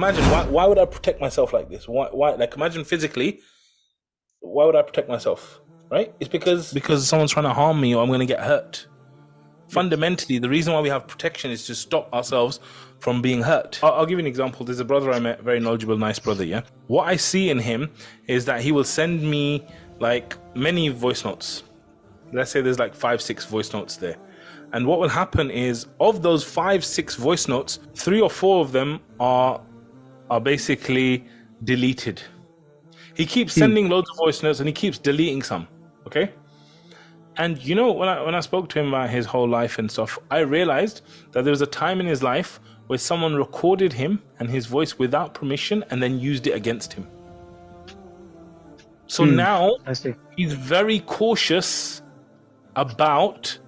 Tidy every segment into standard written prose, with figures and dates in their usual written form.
Imagine, why would I protect myself like this? Why? Like, imagine physically, why would I protect myself? Right? It's because someone's trying to harm me or I'm going to get hurt. Fundamentally, the reason why we have protection is to stop ourselves from being hurt. I'll give you an example. There's a brother I met, very knowledgeable, nice brother, yeah? What I see in him is that he will send me, like, many voice notes. Let's say there's like 5-6 voice notes there. And what will happen is, of those 5-6 voice notes, 3 or 4 of them are basically deleted. He keeps sending loads of voice notes and he keeps deleting some, okay? And you know, when I spoke to him about his whole life and stuff, I realized that there was a time in his life where someone recorded him and his voice without permission and then used it against him. So now he's very cautious about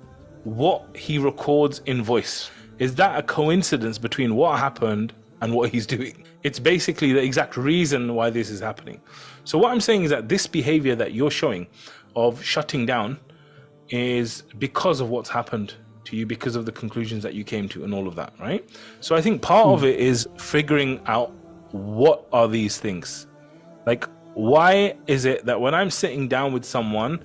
what he records in voice. Is that a coincidence between what happened and what he's doing? It's basically the exact reason why this is happening. So what I'm saying is that this behavior that you're showing of shutting down is because of what's happened to you, because of the conclusions that you came to and all of that, right? So I think part of it is figuring out what are these things. Like, why is it that when I'm sitting down with someone,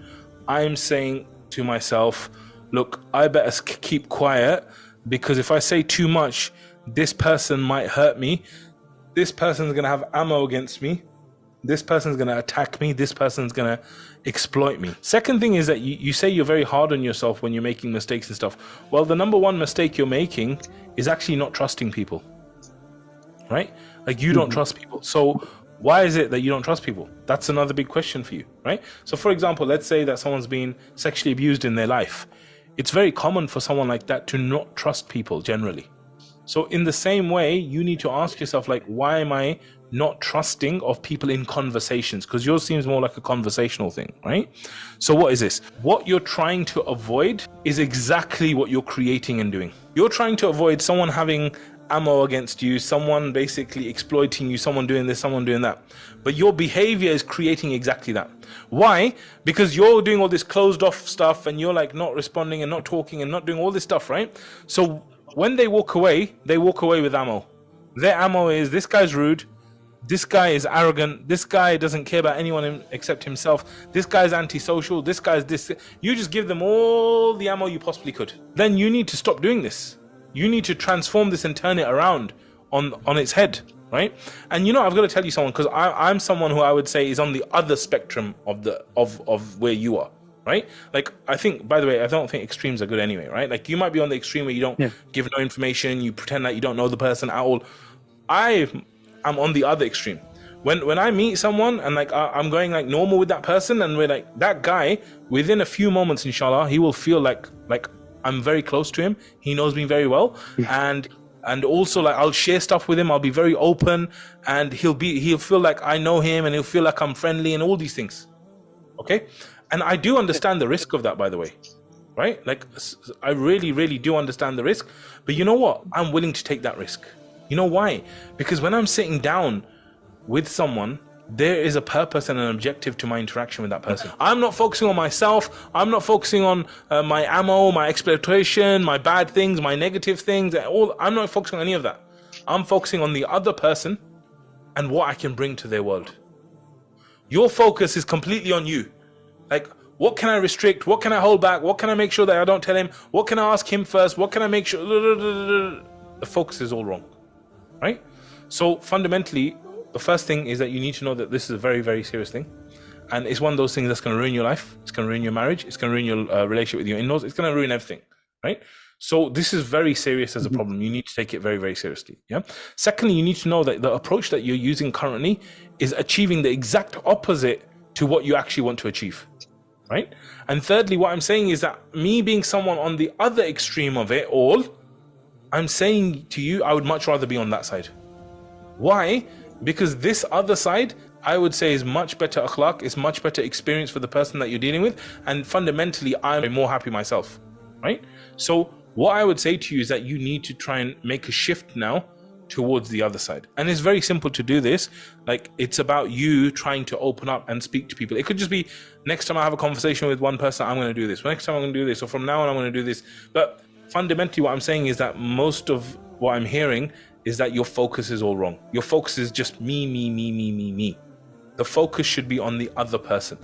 I'm saying to myself, look, I better keep quiet, because if I say too much, this person might hurt me. This person's going to have ammo against me. This person's going to attack me. This person's going to exploit me. Second thing is that you say you're very hard on yourself when you're making mistakes and stuff. Well, the number one mistake you're making is actually not trusting people, right? Like, you don't trust people. So why is it that you don't trust people? That's another big question for you, right? So for example, let's say that someone's been sexually abused in their life. It's very common for someone like that to not trust people generally. So in the same way, you need to ask yourself, like, why am I not trusting of people in conversations? Because yours seems more like a conversational thing, right? So what is this? What you're trying to avoid is exactly what you're creating and doing. You're trying to avoid someone having ammo against you, someone basically exploiting you, someone doing this, someone doing that. But your behavior is creating exactly that. Why? Because you're doing all this closed off stuff and you're like not responding and not talking and not doing all this stuff, right? So when they walk away with ammo. Their ammo is, this guy's rude, this guy is arrogant, this guy doesn't care about anyone except himself, this guy's antisocial, this guy's this. You just give them all the ammo you possibly could. Then you need to stop doing this. You need to transform this and turn it around on its head, right? And you know, I've got to tell you someone, because I'm someone who I would say is on the other spectrum of where you are, right? Like, I think, by the way, I don't think extremes are good anyway, right? Like, you might be on the extreme where you don't give no information, you pretend that you don't know the person at all. I'm on the other extreme. When I meet someone and like I'm going like normal with that person, and we're like, that guy, within a few moments, inshallah, he will feel like I'm very close to him. He knows me very well. And also, like, I'll share stuff with him. I'll be very open, and he'll feel like I know him, and he'll feel like I'm friendly and all these things. Okay? And I do understand the risk of that, by the way, right? Like, I really, really do understand the risk. But you know what? I'm willing to take that risk. You know why? Because when I'm sitting down with someone, there is a purpose and an objective to my interaction with that person. I'm not focusing on myself. I'm not focusing on my ammo, my exploitation, my bad things, my negative things. I'm not focusing on any of that. I'm focusing on the other person and what I can bring to their world. Your focus is completely on you. Like, what can I restrict? What can I hold back? What can I make sure that I don't tell him? What can I ask him first? What can I make sure? The focus is all wrong, right? So fundamentally, the first thing is that you need to know that this is a very, very serious thing. And it's one of those things that's going to ruin your life. It's going to ruin your marriage. It's going to ruin your relationship with your in-laws. It's going to ruin everything, right? So this is very serious as a problem. You need to take it very, very seriously. Yeah. Secondly, you need to know that the approach that you're using currently is achieving the exact opposite to what you actually want to achieve, right? And thirdly, what I'm saying is that me being someone on the other extreme of it all, I'm saying to you, I would much rather be on that side. Why? Because this other side, I would say, is much better akhlaq, is much better experience for the person that you're dealing with, and fundamentally, I'm more happy myself, right? So what I would say to you is that you need to try and make a shift now towards the other side. And it's very simple to do this. Like, it's about you trying to open up and speak to people. It could just be, next time I have a conversation with one person, I'm going to do this. Next time I'm going to do this. Or from now on, I'm going to do this. But fundamentally, what I'm saying is that most of what I'm hearing is that your focus is all wrong. Your focus is just me. The focus should be on the other person.